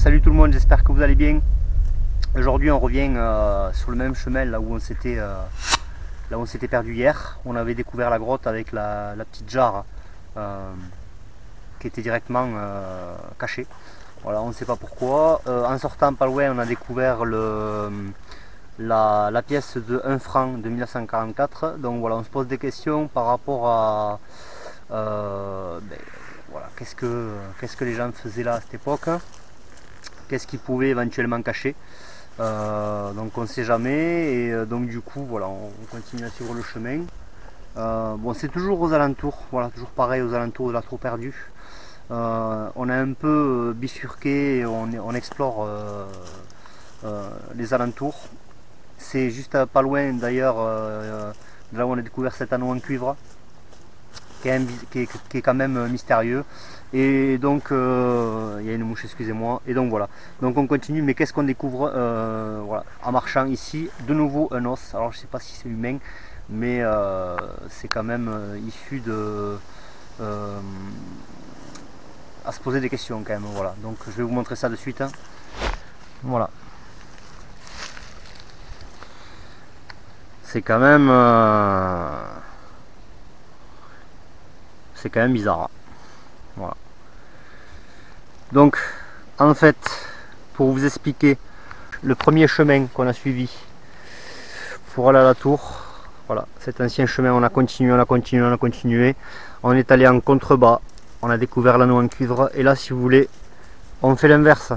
Salut tout le monde, j'espère que vous allez bien. Aujourd'hui on revient sur le même chemin là où on s'était perdu hier. On avait découvert la grotte avec la petite jarre qui était directement cachée. Voilà, on ne sait pas pourquoi. En sortant pas loin, on a découvert la pièce de 1 franc de 1944. Donc voilà, on se pose des questions par rapport à voilà, qu'est-ce que les gens faisaient là à cette époque, qu'est-ce qu'ils pouvaient éventuellement cacher. Donc on ne sait jamais, et donc du coup voilà, on continue à suivre le chemin. Bon, c'est toujours aux alentours, voilà, toujours pareil aux alentours de la Tour Perdue. On a un peu bifurqué, on explore les alentours. C'est juste pas loin d'ailleurs de là où on a découvert cet anneau en cuivre qui est quand même mystérieux. Et donc il y a une mouche, excusez-moi. Et donc voilà, donc on continue, mais qu'est-ce qu'on découvre voilà, en marchant ici? De nouveau un os. Alors je sais pas si c'est humain, mais c'est quand même issu de à se poser des questions quand même. Voilà, donc je vais vous montrer ça de suite, hein. Voilà, c'est quand même bizarre. Voilà. Donc en fait, pour vous expliquer, le premier chemin qu'on a suivi pour aller à la tour, voilà, cet ancien chemin, on a continué, on est allé en contrebas, on a découvert l'anneau en cuivre, et là si vous voulez, on fait l'inverse,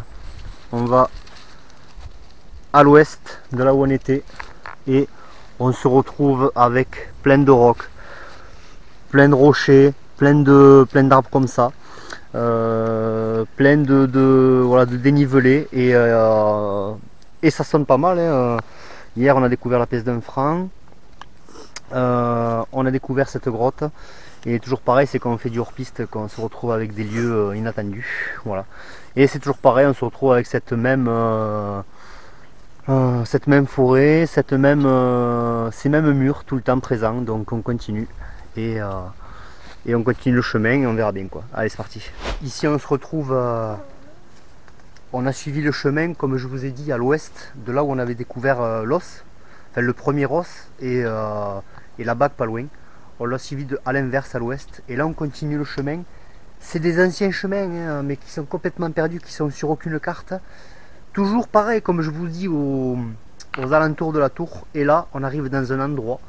on va à l'ouest de là où on était, et on se retrouve avec plein de rocs, plein de rochers, plein d'arbres comme ça, plein voilà, de dénivelés, et ça sonne pas mal, hein. Hier on a découvert la pièce d'1 franc, on a découvert cette grotte, et toujours pareil, c'est quand on fait du hors-piste qu'on se retrouve avec des lieux inattendus. Voilà. Et c'est toujours pareil, on se retrouve avec cette même forêt, ces mêmes murs tout le temps présents. Donc on continue, et on continue le chemin, et on verra bien quoi. Allez, c'est parti. Ici on se retrouve, on a suivi le chemin, comme je vous ai dit, à l'ouest de là où on avait découvert l'os, enfin le premier os, et la bague pas loin. On l'a suivi à l'inverse, à l'ouest, et là on continue le chemin. C'est des anciens chemins, hein, mais qui sont complètement perdus, qui sont sur aucune carte. Toujours pareil, comme je vous dis, aux alentours de la tour. Et là on arrive dans un endroit,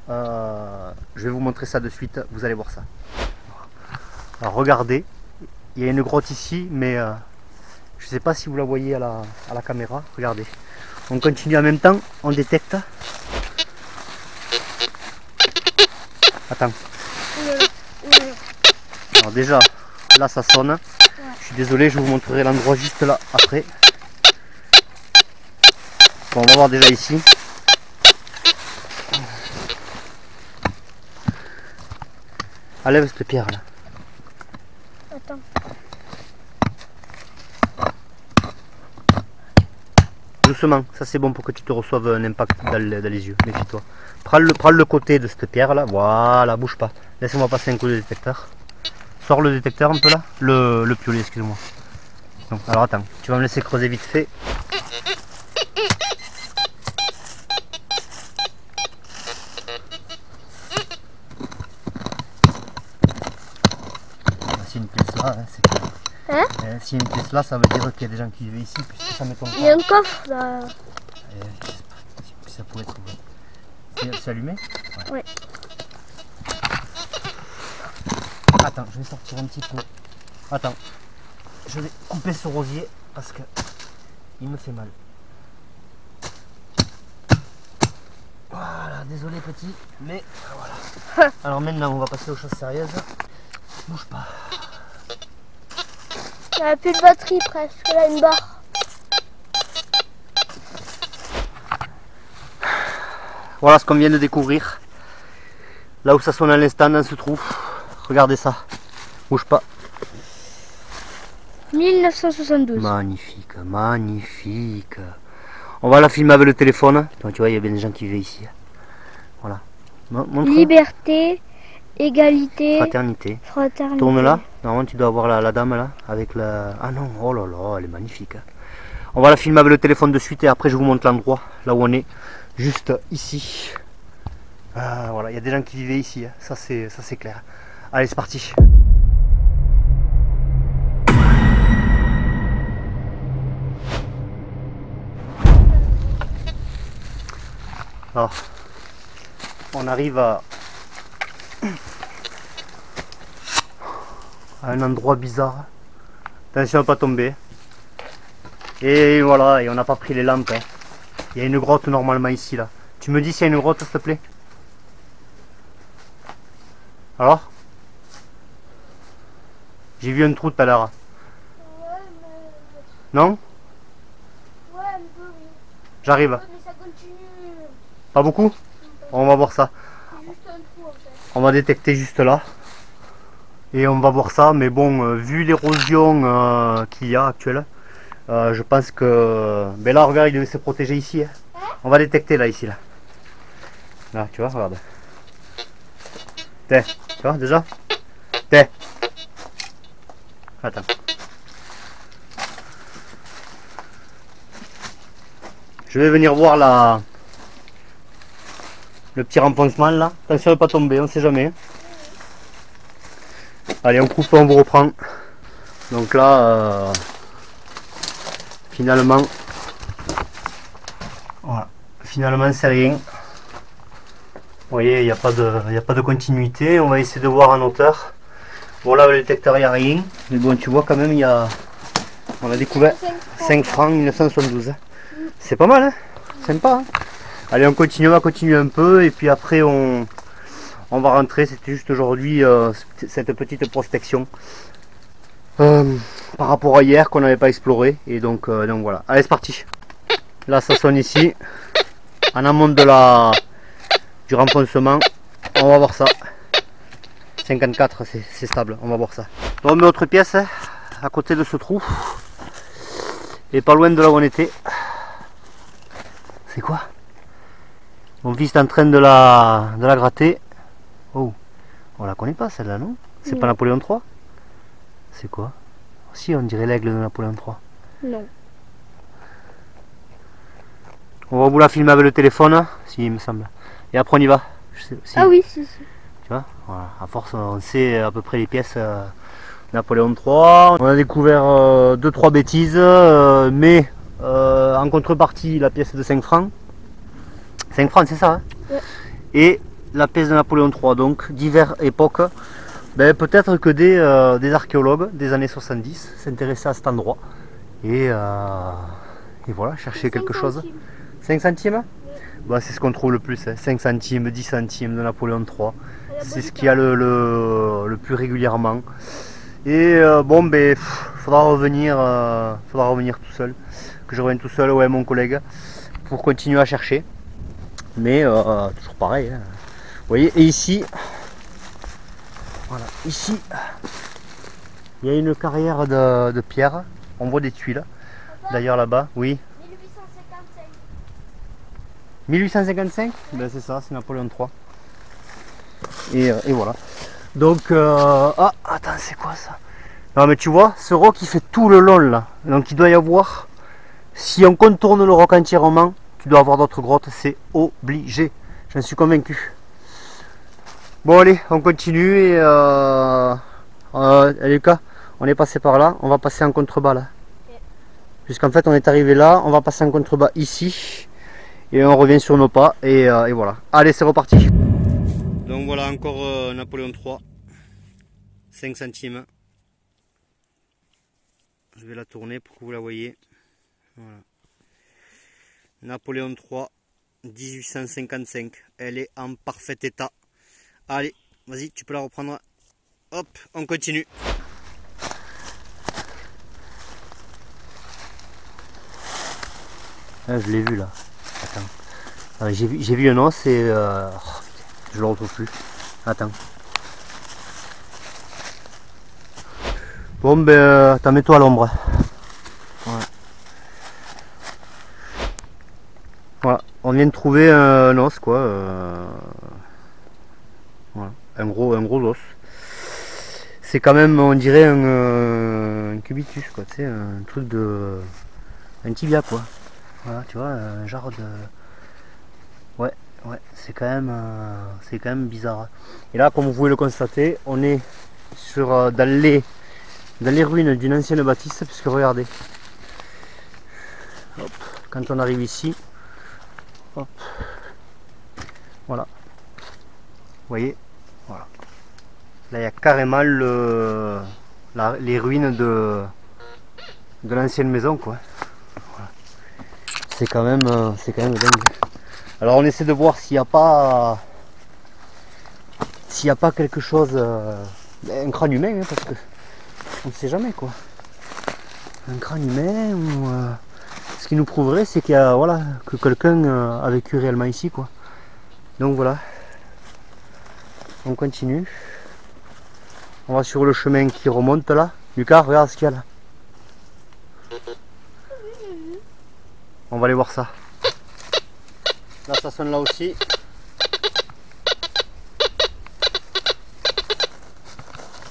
je vais vous montrer ça de suite, vous allez voir ça. Alors regardez, il y a une grotte ici, mais je ne sais pas si vous la voyez à la caméra. Regardez, on continue en même temps, on détecte. Attends. Alors déjà, là ça sonne. Ouais. Je suis désolé, je vous montrerai l'endroit juste là après. Bon, on va voir déjà ici. Enlève cette pierre là. Attends. Doucement, ça c'est bon pour que tu te reçoives un impact dans les yeux, méfie-toi. Prends le côté de cette pierre là, voilà, bouge pas. Laisse-moi passer un coup de détecteur. Sors le détecteur un peu là, le piolet, excuse-moi. Alors attends, tu vas me laisser creuser vite fait. Si une pièce là, hein, c'est que... Hein? Si une pièce là, ça veut dire qu'il y a des gens qui vivaient ici, puisque ça m'étonne pas. Il y a un coffre là. Ça pourrait être... C'est allumé? Ouais. Ouais. Attends, je vais sortir un petit peu. Attends, je vais couper ce rosier parce que il me fait mal. Voilà, désolé petit, mais voilà. Alors maintenant, on va passer aux choses sérieuses. Bouge pas. Il n'y a plus de batterie presque, là une barre. Voilà ce qu'on vient de découvrir. Là où ça sonne à l'instant, dans ce trou. Regardez ça. Bouge pas. 1972. Magnifique, magnifique. On va la filmer avec le téléphone. Donc, tu vois, il y a bien des gens qui vivaient ici. Voilà. Liberté égalité, fraternité. fraternité. Tourne là, normalement tu dois avoir la dame là, avec la... Ah non, oh là là, elle est magnifique. Hein. On va la filmer avec le téléphone de suite et après je vous montre l'endroit, là où on est, juste ici. Voilà, il y a des gens qui vivaient ici, hein. Ça c'est clair. Allez, c'est parti. Alors, on arrive à un endroit bizarre. Attention à ne pas tomber. Et voilà, et on n'a pas pris les lampes. Hein. Il y a une grotte normalement ici là. Tu me dis s'il y a une grotte s'il te plaît? Alors? J'ai vu un trou tout à l'heure. Ouais, mais... Non? Ouais, un peu, oui. J'arrive. Ouais, mais ça continue. Pas beaucoup? On va voir ça. C'est juste un trou en fait. On va détecter juste là. Et on va voir ça. Mais bon, vu l'érosion qu'il y a actuelle, je pense que... Ben là, regarde, il devait se protéger ici. Hein. On va détecter là, ici. Là, tu vois, regarde. T'es, tu vois déjà? T'es. Attends. Je vais venir voir le petit renfoncement là. Attention de ne pas tomber, on sait jamais. Allez, on coupe, on vous reprend. Donc là, finalement, voilà. Finalement, c'est rien. Vous voyez, il n'y a pas de continuité. On va essayer de voir en hauteur. Bon, là, le détecteur, il n'y a rien. Mais bon, tu vois quand même, on a découvert 5 francs 1972. C'est pas mal, hein? Sympa. Hein? Allez, on va continuer un peu. Et puis après, on va rentrer. C'était juste aujourd'hui cette petite prospection. Par rapport à hier qu'on n'avait pas exploré. Et donc voilà. Allez, c'est parti. Là, ça sonne ici. En amont du renfoncement. On va voir ça. 54, c'est stable. On va voir ça. On met autre pièce hein, à côté de ce trou. Et pas loin de là où on était. C'est quoi? Mon fils est en train de la gratter. Oh, on la connaît pas celle-là, non? C'est pas Napoléon III? C'est quoi? Si, on dirait l'aigle de Napoléon III. Non. On va vous la filmer avec le téléphone, si il me semble. Et après on y va. Je sais, si. Ah oui, si. Tu vois, voilà. À force, on sait à peu près les pièces Napoléon III. On a découvert 2-3 bêtises, mais en contrepartie, la pièce de 5 francs. 5 francs, c'est ça hein? Ouais. Et la pièce de Napoléon III, donc diverses époques. Ben, peut-être que des archéologues des années 70 s'intéressaient à cet endroit. Et voilà, chercher quelque chose. 5 centimes ouais. Ben, c'est ce qu'on trouve le plus, hein. 5 centimes, 10 centimes de Napoléon III. C'est ce qu'il y a le plus régulièrement. Et bon, ben, faudra revenir tout seul. Que je revienne tout seul, ouais, mon collègue, pour continuer à chercher. Mais toujours pareil. Hein. Vous voyez, et ici, voilà, ici, il y a une carrière de pierre. On voit des tuiles. D'ailleurs là-bas, oui. 1855. 1855 ben, c'est ça, c'est Napoléon III. Et voilà. Donc, ah, attends, c'est quoi ça? Non mais tu vois, ce roc il fait tout le long là. Donc il doit y avoir, si on contourne le roc entièrement, tu dois avoir d'autres grottes, c'est obligé. J'en suis convaincu. Bon allez, on continue et Lucas, on est passé par là, on va passer en contrebas là. Okay. Puisqu'en fait on est arrivé là, on va passer en contrebas ici. Et on revient sur nos pas et voilà. Allez, c'est reparti. Donc voilà encore Napoléon III. 5 centimes. Je vais la tourner pour que vous la voyez. Voilà. Napoléon III 1855. Elle est en parfait état. Allez, vas-y, tu peux la reprendre. Hop, on continue. Ah, je l'ai vu là. Attends. J'ai vu un os et je le retrouve plus. Attends. Bon ben attends, mets-toi à l'ombre. Voilà. Voilà. On vient de trouver un os quoi. Voilà. un gros os. C'est quand même, on dirait un cubitus, quoi, tu sais, un truc de... un tibia, quoi. Voilà, tu vois, un genre de... Ouais, c'est quand même bizarre. Et là, comme vous pouvez le constater, on est sur, dans les ruines d'une ancienne bâtisse, puisque regardez, hop, quand on arrive ici, hop, voilà, vous voyez, voilà. Là, il y a carrément les ruines de l'ancienne maison, quoi. Voilà. C'est quand même dingue. Alors, on essaie de voir s'il n'y a pas quelque chose, un crâne humain, hein, parce que on ne sait jamais, quoi. Un crâne humain ou ce qui nous prouverait, c'est qu'il y a, voilà, que quelqu'un a vécu réellement ici, quoi. Donc voilà, on continue. On va sur le chemin qui remonte là. Lucas, regarde ce qu'il y a là. On va aller voir ça. Là, ça sonne là aussi.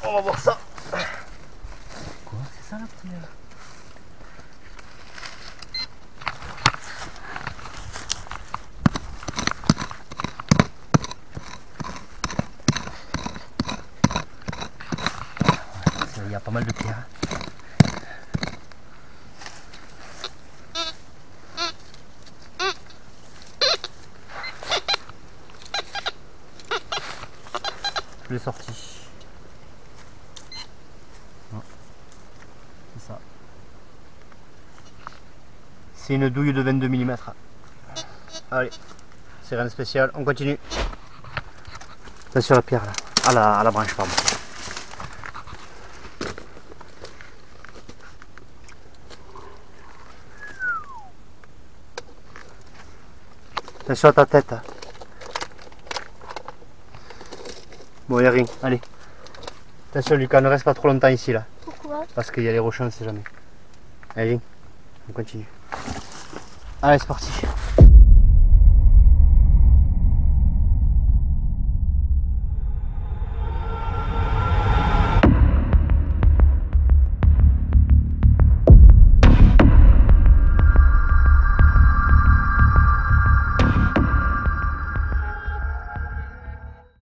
On va voir ça. Quoi? C'est ça là, petit? Il y a pas mal de pierres. Je l'ai sorti. C'est ça. C'est une douille de 22 mm. Allez, c'est rien de spécial, on continue. Attention à la pierre là. À la branche, pardon. Attention à ta tête. Bon, il n'y a rien. Allez. Attention Lucas, ne reste pas trop longtemps ici là. Pourquoi? Parce qu'il y a les rochers, on ne sait jamais. Allez, on continue. Allez, c'est parti.